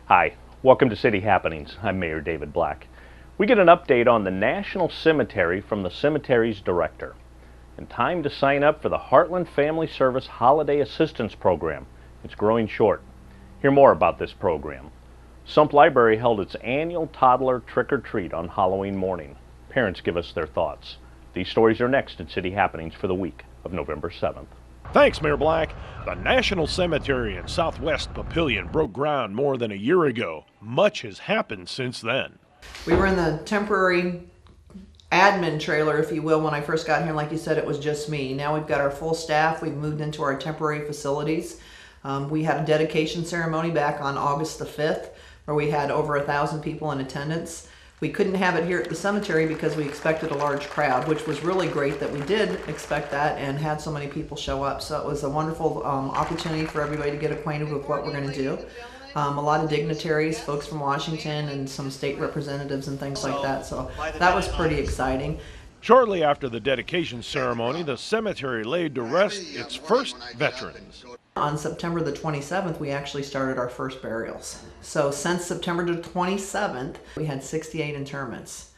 Hi, welcome to City Happenings. I'm Mayor David Black. We get an update on the National Cemetery from the cemetery's director. And time to sign up for the Heartland Family Service Holiday Assistance Program. It's growing short. Hear more about this program. Sump Library held its annual Toddler Trick-or-Treat on Halloween morning. Parents give us their thoughts. These stories are next in City Happenings for the week of November 7th. Thanks, Mayor Black. The National Cemetery in Southwest Papillion broke ground more than a year ago. Much has happened since then. We were in the temporary admin trailer, if you will, when I first got here. Like you said, it was just me. Now we've got our full staff. We've moved into our temporary facilities. We had a dedication ceremony back on August the 5th, where we had over 1,000 people in attendance. We couldn't have it here at the cemetery because we expected a large crowd, which was really great that we did expect that and had so many people show up. So it was a wonderful opportunity for everybody to get acquainted with what we're going to do. A lot of dignitaries, folks from Washington, and some state representatives and things like that. So that was pretty exciting. Shortly after the dedication ceremony, the cemetery laid to rest its first veterans. On September the 27th, we actually started our first burials. So since September the 27th, we had 68 interments.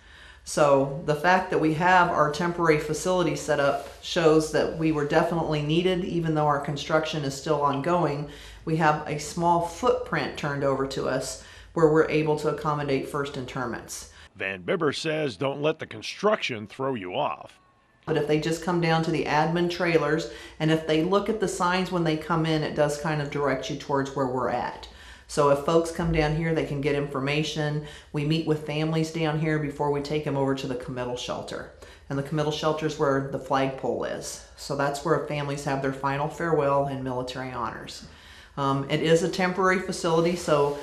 So the fact that we have our temporary facility set up shows that we were definitely needed, even though our construction is still ongoing. We have a small footprint turned over to us where we're able to accommodate first interments. Van Bibber says don't let the construction throw you off. But if they just come down to the admin trailers, and if they look at the signs when they come in, it does kind of direct you towards where we're at. So if folks come down here, they can get information. We meet with families down here before we take them over to the committal shelter. And the committal shelter is where the flagpole is. So that's where families have their final farewell and military honors. It is a temporary facility, so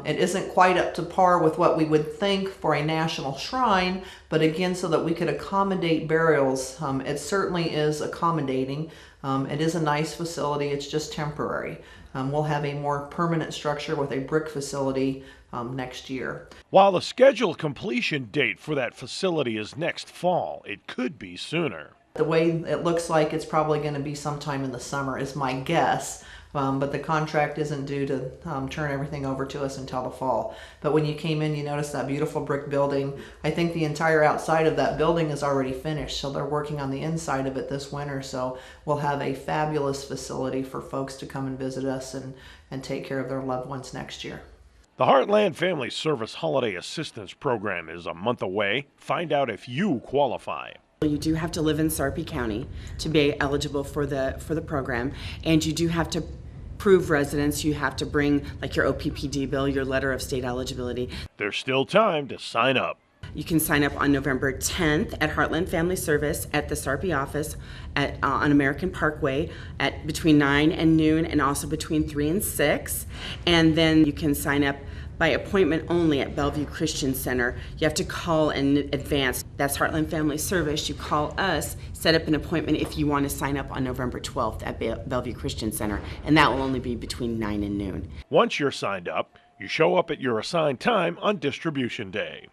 it isn't quite up to par with what we would think for a national shrine, but again, so that we could accommodate burials, it certainly is accommodating. It is a nice facility, it's just temporary. We'll have a more permanent structure with a brick facility next year. While the scheduled completion date for that facility is next fall, it could be sooner. The way it looks like it's probably going to be sometime in the summer is my guess. But the contract isn't due to turn everything over to us until the fall. But when you came in, you noticed that beautiful brick building. I think the entire outside of that building is already finished, so they're working on the inside of it this winter. So we'll have a fabulous facility for folks to come and visit us and take care of their loved ones next year. The Heartland Family Service Holiday Assistance Program is a month away. Find out if you qualify. You do have to live in Sarpy County to be eligible for the program, and you do have to prove residence. You have to bring like your OPPD bill, your letter of state eligibility. There's still time to sign up. You can sign up on November 10th at Heartland Family Service at the Sarpy office on American Parkway at between 9 and noon, and also between 3 and 6. And then you can sign up by appointment only at Bellevue Christian Center. You have to call in advance. That's Heartland Family Service. You call us, set up an appointment if you want to sign up on November 12th at Bellevue Christian Center, and that will only be between 9 and noon. Once you're signed up, you show up at your assigned time on distribution day.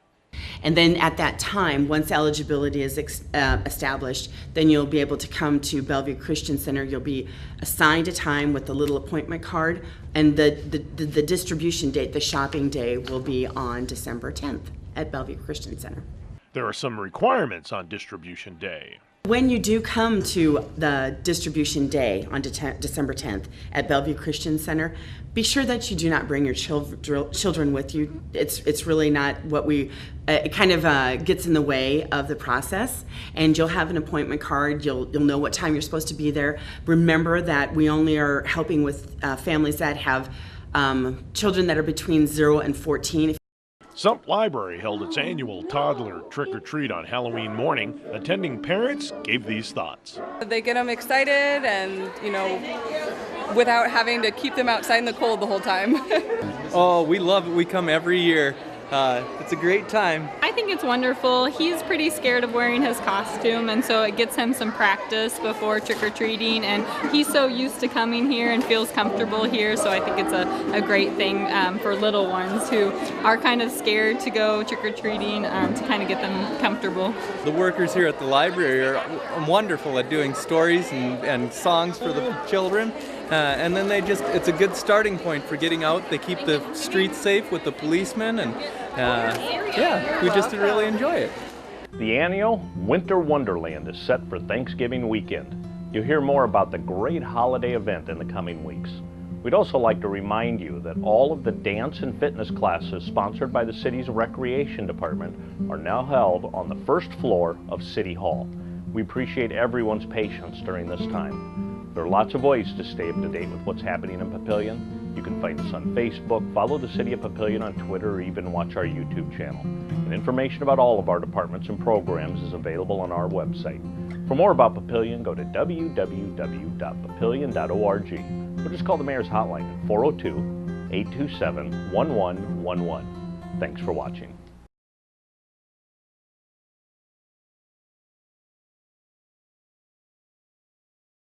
And then at that time, once eligibility is established, then you'll be able to come to Bellevue Christian Center. You'll be assigned a time with a little appointment card, and the distribution date, the shopping day, will be on December 10th at Bellevue Christian Center. There are some requirements on distribution day. When you do come to the distribution day on December 10th at Bellevue Christian Center, be sure that you do not bring your children with you. It's really not what it kind of gets in the way of the process. And you'll have an appointment card. You'll know what time you're supposed to be there. Remember that we only are helping with families that have children that are between 0 and 14. Sump Library held its annual Toddler Trick-or-Treat on Halloween morning. Attending parents gave these thoughts. They get them excited and, without having to keep them outside in the cold the whole time. Oh, we love it. We come every year. It's a great time. I think it's wonderful. He's pretty scared of wearing his costume, and so it gets him some practice before trick-or-treating, and he's so used to coming here and feels comfortable here, so I think it's a great thing for little ones who are kind of scared to go trick-or-treating to kind of get them comfortable. The workers here at the library are wonderful at doing stories and songs for the children, and then it's a good starting point for getting out. They keep the streets safe with the policemen, and yeah, we just really enjoy it. The annual Winter Wonderland is set for Thanksgiving weekend. You'll hear more about the great holiday event in the coming weeks. We'd also like to remind you that all of the dance and fitness classes sponsored by the city's recreation department are now held on the first floor of City Hall. We appreciate everyone's patience during this time. There are lots of ways to stay up to date with what's happening in Papillion. You can find us on Facebook, follow the City of Papillion on Twitter, or even watch our YouTube channel. And information about all of our departments and programs is available on our website. For more about Papillion, go to www.papillion.org or just call the Mayor's Hotline at 402-827-1111. Thanks for watching.